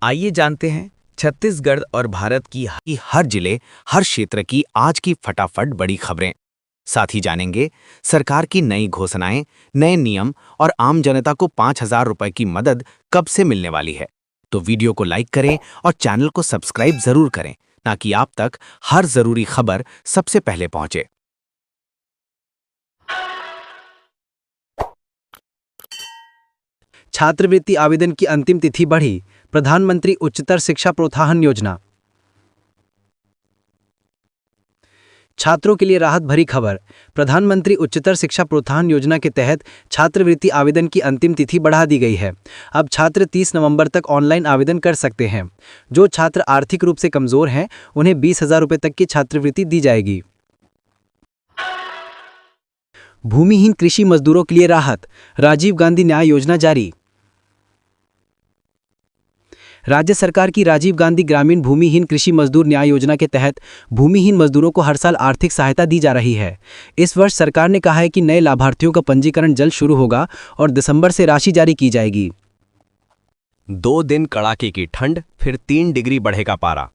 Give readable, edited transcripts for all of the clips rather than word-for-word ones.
आइए जानते हैं छत्तीसगढ़ और भारत की हर जिले, हर क्षेत्र की आज की फटाफट बड़ी खबरें। साथ ही जानेंगे सरकार की नई घोषणाएं, नए नियम और आम जनता को 5,000 रुपए की मदद कब से मिलने वाली है। तो वीडियो को लाइक करें और चैनल को सब्सक्राइब जरूर करें, ताकि आप तक हर जरूरी खबर सबसे पहले पहुंचे। छात्रवृत्ति आवेदन की अंतिम तिथि बढ़ी, प्रधानमंत्री उच्चतर शिक्षा प्रोत्साहन योजना। छात्रों के लिए राहत भरी खबर। प्रधानमंत्री उच्चतर शिक्षा प्रोत्साहन योजना के तहत छात्रवृत्ति आवेदन की अंतिम तिथि बढ़ा दी गई है। अब छात्र 30 नवंबर तक ऑनलाइन आवेदन कर सकते हैं। जो छात्र आर्थिक रूप से कमजोर हैं, उन्हें 20,000 रुपये तक की छात्रवृत्ति दी जाएगी। भूमिहीन कृषि मजदूरों के लिए राहत, राजीव गांधी न्याय योजना जारी। राज्य सरकार की राजीव गांधी ग्रामीण भूमिहीन कृषि मजदूर न्याय योजना के तहत भूमिहीन मजदूरों को हर साल आर्थिक सहायता दी जा रही है। इस वर्ष सरकार ने कहा है कि नए लाभार्थियों का पंजीकरण जल्द शुरू होगा और दिसंबर से राशि जारी की जाएगी। 2 दिन कड़ाके की ठंड, फिर 3 डिग्री बढ़ेगा पारा।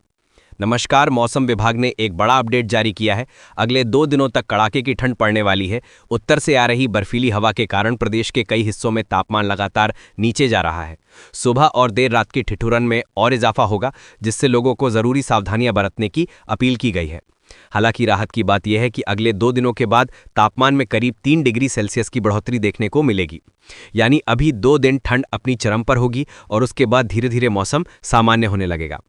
नमस्कार, मौसम विभाग ने एक बड़ा अपडेट जारी किया है। अगले 2 दिनों तक कड़ाके की ठंड पड़ने वाली है। उत्तर से आ रही बर्फीली हवा के कारण प्रदेश के कई हिस्सों में तापमान लगातार नीचे जा रहा है। सुबह और देर रात की ठिठुरन में और इजाफा होगा, जिससे लोगों को जरूरी सावधानियां बरतने की अपील की गई है। हालांकि राहत की बात यह है कि अगले 2 दिनों के बाद तापमान में करीब 3 डिग्री सेल्सियस की बढ़ोतरी देखने को मिलेगी। यानी अभी 2 दिन ठंड अपनी चरम पर होगी और उसके बाद धीरे धीरे मौसम सामान्य होने लगेगा।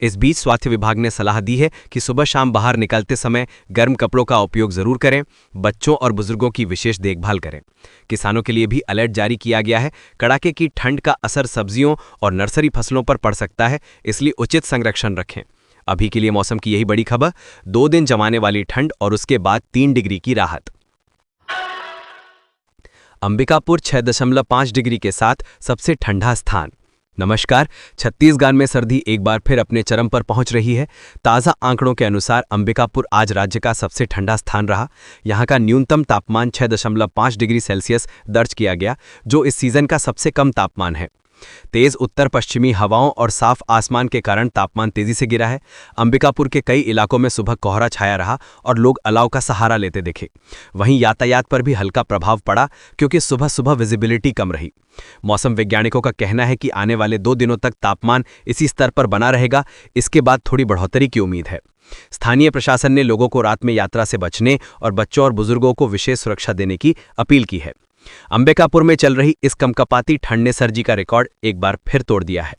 इस बीच स्वास्थ्य विभाग ने सलाह दी है कि सुबह शाम बाहर निकलते समय गर्म कपड़ों का उपयोग जरूर करें। बच्चों और बुजुर्गों की विशेष देखभाल करें। किसानों के लिए भी अलर्ट जारी किया गया है। कड़ाके की ठंड का असर सब्जियों और नर्सरी फसलों पर पड़ सकता है, इसलिए उचित संरक्षण रखें। अभी के लिए मौसम की यही बड़ी खबर, 2 दिन जमाने वाली ठंड और उसके बाद 3 डिग्री की राहत। अंबिकापुर 6.5 डिग्री के साथ सबसे ठंडा स्थान। नमस्कार, छत्तीसगढ़ में सर्दी एक बार फिर अपने चरम पर पहुंच रही है। ताज़ा आंकड़ों के अनुसार अंबिकापुर आज राज्य का सबसे ठंडा स्थान रहा। यहां का न्यूनतम तापमान 6.5 डिग्री सेल्सियस दर्ज किया गया, जो इस सीजन का सबसे कम तापमान है। तेज उत्तर पश्चिमी हवाओं और साफ आसमान के कारण तापमान तेजी से गिरा है। अंबिकापुर के कई इलाकों में सुबह कोहरा छाया रहा और लोग अलाव का सहारा लेते दिखे। वहीं यातायात पर भी हल्का प्रभाव पड़ा, क्योंकि सुबह सुबह विजिबिलिटी कम रही। मौसम वैज्ञानिकों का कहना है कि आने वाले 2 दिनों तक तापमान इसी स्तर पर बना रहेगा। इसके बाद थोड़ी बढ़ोतरी की उम्मीद है। स्थानीय प्रशासन ने लोगों को रात में यात्रा से बचने और बच्चों और बुजुर्गों को विशेष सुरक्षा देने की अपील की है। अंबिकापुर में चल रही इस कंपकपाती ठंड ने सर्दी का रिकॉर्ड एक बार फिर तोड़ दिया है।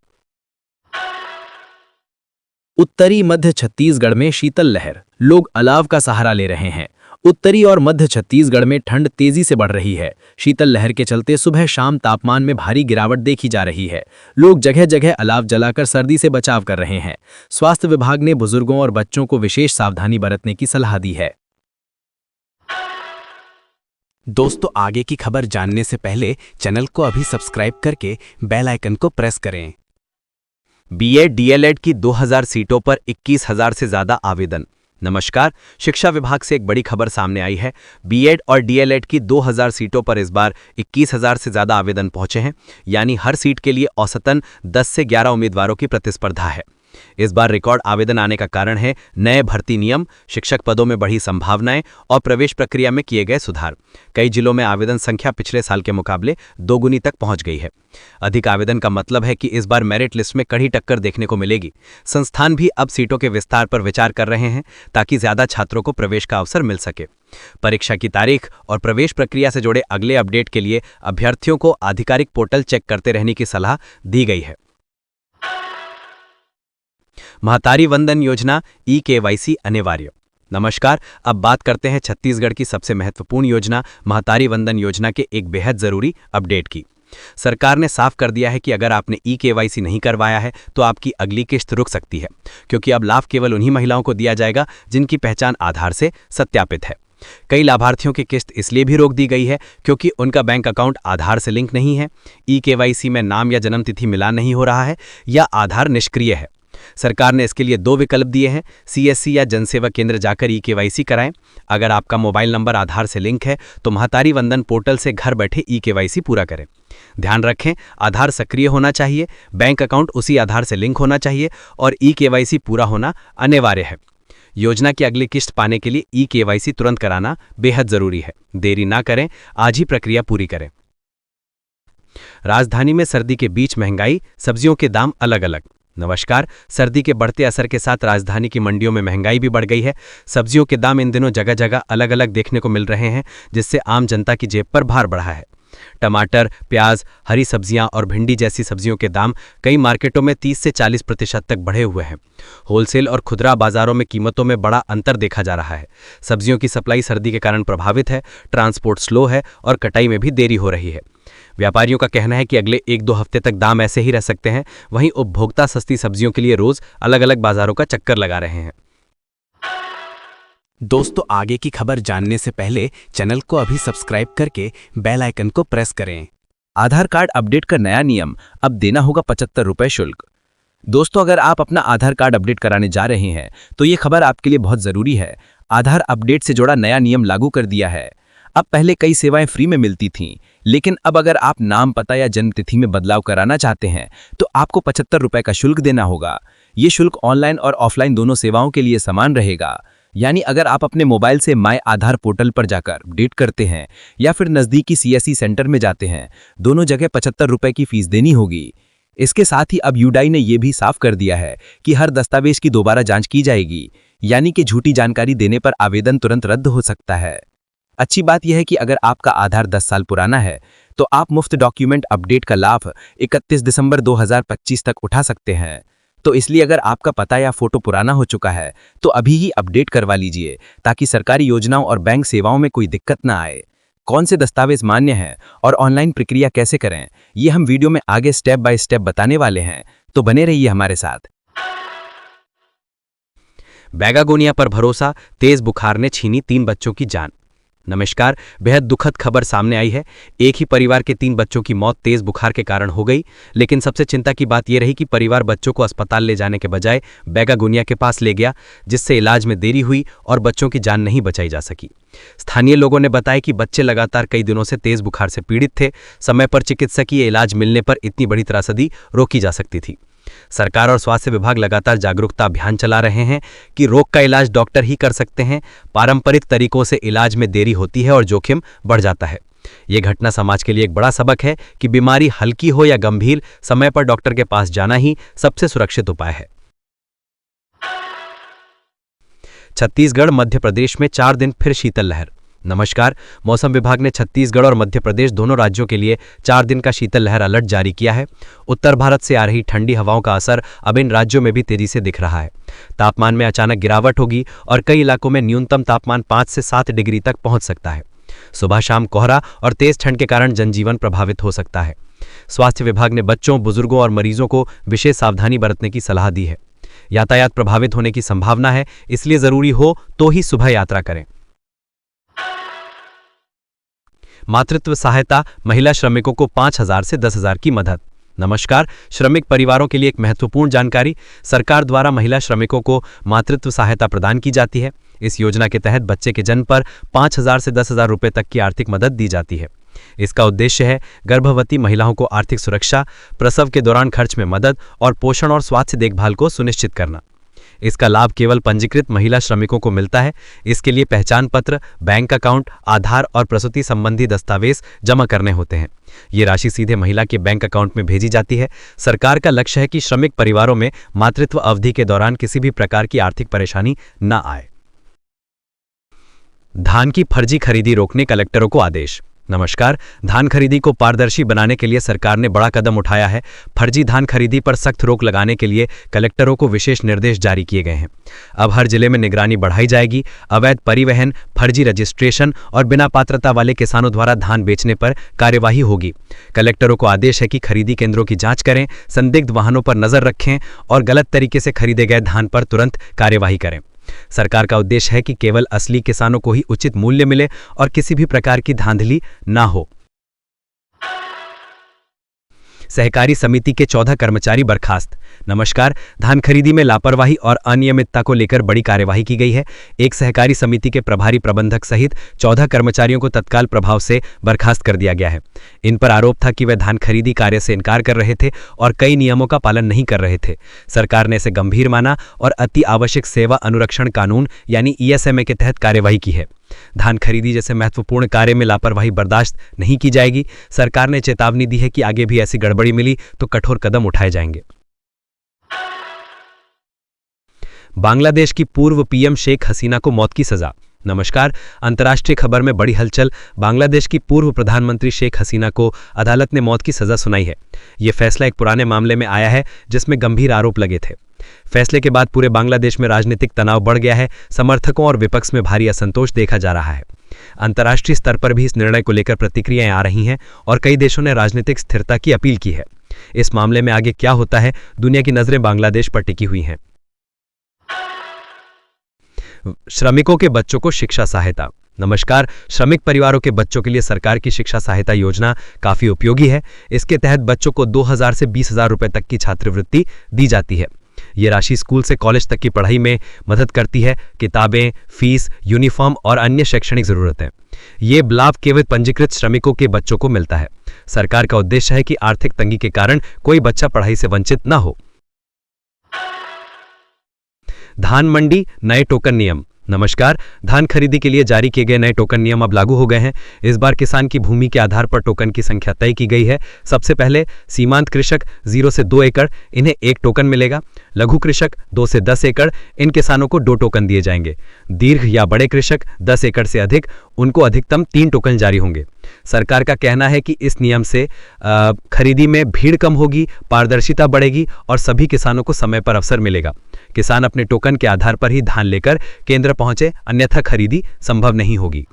उत्तरी मध्य छत्तीसगढ़ में शीतल लहर, लोग अलाव का सहारा ले रहे हैं। उत्तरी और मध्य छत्तीसगढ़ में ठंड तेजी से बढ़ रही है। शीतल लहर के चलते सुबह शाम तापमान में भारी गिरावट देखी जा रही है। लोग जगह जगह अलाव जलाकर सर्दी से बचाव कर रहे हैं। स्वास्थ्य विभाग ने बुजुर्गों और बच्चों को विशेष सावधानी बरतने की सलाह दी है। दोस्तों, आगे की खबर जानने से पहले चैनल को अभी सब्सक्राइब करके बेल आइकन को प्रेस करें। बीएड डीएलएड की 2000 सीटों पर 21,000 से ज्यादा आवेदन। नमस्कार, शिक्षा विभाग से एक बड़ी खबर सामने आई है। बीएड और डीएलएड की 2000 सीटों पर इस बार 21,000 से ज्यादा आवेदन पहुंचे हैं। यानी हर सीट के लिए औसतन 10 से 11 उम्मीदवारों की प्रतिस्पर्धा है। इस बार रिकॉर्ड आवेदन आने का कारण है नए भर्ती नियम, शिक्षक पदों में बढ़ी संभावनाएं और प्रवेश प्रक्रिया में किए गए सुधार। कई जिलों में आवेदन संख्या पिछले साल के मुकाबले 2 गुनी तक पहुंच गई है। अधिक आवेदन का मतलब है कि इस बार मेरिट लिस्ट में कड़ी टक्कर देखने को मिलेगी। संस्थान भी अब सीटों के विस्तार पर विचार कर रहे हैं, ताकि ज्यादा छात्रों को प्रवेश का अवसर मिल सके। परीक्षा की तारीख और प्रवेश प्रक्रिया से जुड़े अगले अपडेट के लिए अभ्यर्थियों को आधिकारिक पोर्टल चेक करते रहने की सलाह दी गई है। महतारी वंदन योजना ई-केवाईसी अनिवार्य। नमस्कार, अब बात करते हैं छत्तीसगढ़ की सबसे महत्वपूर्ण योजना महतारी वंदन योजना के एक बेहद जरूरी अपडेट की। सरकार ने साफ कर दिया है कि अगर आपने ई-केवाईसी नहीं करवाया है तो आपकी अगली किश्त रुक सकती है, क्योंकि अब लाभ केवल उन्हीं महिलाओं को दिया जाएगा जिनकी पहचान आधार से सत्यापित है। कई लाभार्थियों की किस्त इसलिए भी रोक दी गई है क्योंकि उनका बैंक अकाउंट आधार से लिंक नहीं है, ई-केवाईसी में नाम या जन्मतिथि मिलान नहीं हो रहा है या आधार निष्क्रिय है। सरकार ने इसके लिए 2 विकल्प दिए हैं। सीएससी या जनसेवा केंद्र जाकर ई-केवाईसी कराएं। अगर आपका मोबाइल नंबर आधार से लिंक है तो महतारी वंदन पोर्टल से घर बैठे ई-केवाईसी पूरा करें। ध्यान रखें, आधार सक्रिय होना चाहिए, बैंक अकाउंट उसी आधार से लिंक होना चाहिए और ई-केवाईसी पूरा होना अनिवार्य है। योजना की अगली किस्त पाने के लिए ई-केवाईसी तुरंत कराना बेहद जरूरी है। देरी ना करें, आज ही प्रक्रिया पूरी करें। राजधानी में सर्दी के बीच महंगाई, सब्जियों के दाम अलग अलग। नमस्कार। सर्दी के बढ़ते असर के साथ राजधानी की मंडियों में महंगाई भी बढ़ गई है। सब्जियों के दाम इन दिनों जगह जगह अलग अलग देखने को मिल रहे हैं, जिससे आम जनता की जेब पर भार बढ़ा है। टमाटर, प्याज, हरी सब्जियां और भिंडी जैसी सब्जियों के दाम कई मार्केटों में 30 से 40% तक बढ़े हुए हैं। होलसेल और खुदरा बाजारों में कीमतों में बड़ा अंतर देखा जा रहा है। सब्जियों की सप्लाई सर्दी के कारण प्रभावित है, ट्रांसपोर्ट स्लो है और कटाई में भी देरी हो रही है। व्यापारियों का कहना है कि अगले 1-2 हफ्ते तक दाम ऐसे ही रह सकते हैं। वहीं उपभोक्ता सस्ती सब्जियों के लिए रोज अलग अलग बाजारों का चक्कर लगा रहे हैं। दोस्तों, आगे की खबर जानने से पहले चैनल को अभी सब्सक्राइब करके बेल आइकन को प्रेस करें। आधार कार्ड अपडेट का नया नियम, अब देना होगा 75 रुपये शुल्क। दोस्तों, अगर आप अपना आधार कार्ड अपडेट कराने जा रहे हैं तो ये खबर आपके लिए बहुत जरूरी है। आधार अपडेट से जुड़ा नया नियम लागू कर दिया है। अब पहले कई सेवाएं फ्री में मिलती थीं, लेकिन अब अगर आप नाम, पता या जन्मतिथि में बदलाव कराना चाहते हैं तो आपको 75 रुपये का शुल्क देना होगा। ये शुल्क ऑनलाइन और ऑफलाइन दोनों सेवाओं के लिए समान रहेगा। यानी अगर आप अपने मोबाइल से माय आधार पोर्टल पर जाकर अपडेट करते हैं या फिर नज़दीकी सीएससी सेंटर में जाते हैं, दोनों जगह 75 रुपये की फीस देनी होगी। इसके साथ ही अब यूडाई ने यह भी साफ कर दिया है कि हर दस्तावेज की दोबारा जांच की जाएगी, यानी कि झूठी जानकारी देने पर आवेदन तुरंत रद्द हो सकता है। अच्छी बात यह है कि अगर आपका आधार 10 साल पुराना है तो आप मुफ्त डॉक्यूमेंट अपडेट का लाभ 31 दिसंबर 2025 तक उठा सकते हैं। तो इसलिए अगर आपका पता या फोटो पुराना हो चुका है तो अभी ही अपडेट करवा लीजिए, ताकि सरकारी योजनाओं और बैंक सेवाओं में कोई दिक्कत ना आए। कौन से दस्तावेज मान्य हैं और ऑनलाइन प्रक्रिया कैसे करें, ये हम वीडियो में आगे स्टेप बाय स्टेप बताने वाले हैं, तो बने रहिए हमारे साथ। बैगागोनिया पर भरोसा, तेज बुखार ने छीनी 3 बच्चों की जान। नमस्कार। बेहद दुखद खबर सामने आई है। एक ही परिवार के 3 बच्चों की मौत तेज बुखार के कारण हो गई, लेकिन सबसे चिंता की बात यह रही कि परिवार बच्चों को अस्पताल ले जाने के बजाय बैगागोनिया के पास ले गया, जिससे इलाज में देरी हुई और बच्चों की जान नहीं बचाई जा सकी। स्थानीय लोगों ने बताया कि बच्चे लगातार कई दिनों से तेज बुखार से पीड़ित थे। समय पर चिकित्सकीय इलाज मिलने पर इतनी बड़ी त्रासदी रोकी जा सकती थी। सरकार और स्वास्थ्य विभाग लगातार जागरूकता अभियान चला रहे हैं कि रोग का इलाज डॉक्टर ही कर सकते हैं। पारंपरिक तरीकों से इलाज में देरी होती है और जोखिम बढ़ जाता है। ये घटना समाज के लिए एक बड़ा सबक है कि बीमारी हल्की हो या गंभीर, समय पर डॉक्टर के पास जाना ही सबसे सुरक्षित उपाय है। छत्तीसगढ़, मध्य प्रदेश में 4 दिन फिर शीतल लहर। नमस्कार। मौसम विभाग ने छत्तीसगढ़ और मध्य प्रदेश दोनों राज्यों के लिए 4 दिन का शीतल लहर अलर्ट जारी किया है। उत्तर भारत से आ रही ठंडी हवाओं का असर अब इन राज्यों में भी तेजी से दिख रहा है। तापमान में अचानक गिरावट होगी और कई इलाकों में न्यूनतम तापमान 5 से 7 डिग्री तक पहुंच सकता है। सुबह शाम कोहरा और तेज ठंड के कारण जनजीवन प्रभावित हो सकता है। स्वास्थ्य विभाग ने बच्चों, बुजुर्गों और मरीजों को विशेष सावधानी बरतने की सलाह दी है। यातायात प्रभावित होने की संभावना है, इसलिए जरूरी हो तो ही सुबह यात्रा करें। मातृत्व सहायता, महिला श्रमिकों को 5,000 से 10,000 की मदद। नमस्कार। श्रमिक परिवारों के लिए एक महत्वपूर्ण जानकारी। सरकार द्वारा महिला श्रमिकों को मातृत्व सहायता प्रदान की जाती है। इस योजना के तहत बच्चे के जन्म पर 5,000 से 10,000 रुपये तक की आर्थिक मदद दी जाती है। इसका उद्देश्य है गर्भवती महिलाओं को आर्थिक सुरक्षा, प्रसव के दौरान खर्च में मदद और पोषण और स्वास्थ्य देखभाल को सुनिश्चित करना। इसका लाभ केवल पंजीकृत महिला श्रमिकों को मिलता है। इसके लिए पहचान पत्र, बैंक अकाउंट, आधार और प्रसूति संबंधी दस्तावेज जमा करने होते हैं। ये राशि सीधे महिला के बैंक अकाउंट में भेजी जाती है। सरकार का लक्ष्य है कि श्रमिक परिवारों में मातृत्व अवधि के दौरान किसी भी प्रकार की आर्थिक परेशानी न आए। धान की फर्जी खरीदी रोकने कलेक्टरों को आदेश। नमस्कार। धान खरीदी को पारदर्शी बनाने के लिए सरकार ने बड़ा कदम उठाया है। फर्जी धान खरीदी पर सख्त रोक लगाने के लिए कलेक्टरों को विशेष निर्देश जारी किए गए हैं। अब हर जिले में निगरानी बढ़ाई जाएगी। अवैध परिवहन, फर्जी रजिस्ट्रेशन और बिना पात्रता वाले किसानों द्वारा धान बेचने पर कार्यवाही होगी। कलेक्टरों को आदेश है कि खरीदी केंद्रों की जांच करें, संदिग्ध वाहनों पर नजर रखें और गलत तरीके से खरीदे गए धान पर तुरंत कार्यवाही करें। सरकार का उद्देश्य है कि केवल असली किसानों को ही उचित मूल्य मिले और किसी भी प्रकार की धांधली ना हो। सहकारी समिति के 14 कर्मचारी बर्खास्त। नमस्कार। धान खरीदी में लापरवाही और अनियमितता को लेकर बड़ी कार्यवाही की गई है। एक सहकारी समिति के प्रभारी प्रबंधक सहित 14 कर्मचारियों को तत्काल प्रभाव से बर्खास्त कर दिया गया है। इन पर आरोप था कि वे धान खरीदी कार्य से इनकार कर रहे थे और कई नियमों का पालन नहीं कर रहे थे। सरकार ने इसे गंभीर माना और अति आवश्यक सेवा अनुरक्षण कानून यानी ESMA के तहत कार्यवाही की है। धान खरीदी जैसे महत्वपूर्ण कार्य में लापरवाही बर्दाश्त नहीं की जाएगी। सरकार ने चेतावनी दी है कि आगे भी ऐसी गड़बड़ी मिली तो कठोर कदम उठाए जाएंगे। बांग्लादेश की पूर्व PM शेख हसीना को मौत की सजा। नमस्कार। अंतर्राष्ट्रीय खबर में बड़ी हलचल। बांग्लादेश की पूर्व प्रधानमंत्री शेख हसीना को अदालत ने मौत की सजा सुनाई है। यह फैसला एक पुराने मामले में आया है जिसमें गंभीर आरोप लगे थे। फैसले के बाद पूरे बांग्लादेश में राजनीतिक तनाव बढ़ गया है। समर्थकों और विपक्ष में भारी असंतोष देखा जा रहा है। अंतर्राष्ट्रीय स्तर पर भी इस निर्णय को लेकर प्रतिक्रियाएं आ रही हैं और कई देशों ने राजनीतिक स्थिरता की अपील की है। इस मामले में आगे क्या होता है, दुनिया की नजरें बांग्लादेश पर टिकी हुई हैं। श्रमिकों के बच्चों को शिक्षा सहायता। नमस्कार। श्रमिक परिवारों के बच्चों के लिए सरकार की शिक्षा सहायता योजना काफी उपयोगी है। इसके तहत बच्चों को 2000 से 20,000 रुपए तक की छात्रवृत्ति दी जाती है। ये राशि स्कूल से कॉलेज तक की पढ़ाई में मदद करती है। किताबें, फीस, यूनिफॉर्म और अन्य शैक्षणिक जरूरतें। ये लाभ केवल पंजीकृत श्रमिकों के बच्चों को मिलता है। सरकार का उद्देश्य है कि आर्थिक तंगी के कारण कोई बच्चा पढ़ाई से वंचित न हो। धान मंडी नए टोकन नियम। नमस्कार। धान खरीदी के लिए जारी किए गए नए टोकन नियम अब लागू हो गए हैं। इस बार किसान की भूमि के आधार पर टोकन की संख्या तय की गई है। सबसे पहले सीमांत कृषक 0 से 2 एकड़, इन्हें 1 टोकन मिलेगा। लघु कृषक 2 से 10 एकड़, इन किसानों को 2 टोकन दिए जाएंगे। दीर्घ या बड़े कृषक 10 एकड़ से अधिक, उनको अधिकतम 3 टोकन जारी होंगे। सरकार का कहना है कि इस नियम से खरीदी में भीड़ कम होगी, पारदर्शिता बढ़ेगी और सभी किसानों को समय पर अवसर मिलेगा। किसान अपने टोकन के आधार पर ही धान लेकर केंद्र पहुंचे, अन्यथा खरीदी संभव नहीं होगी।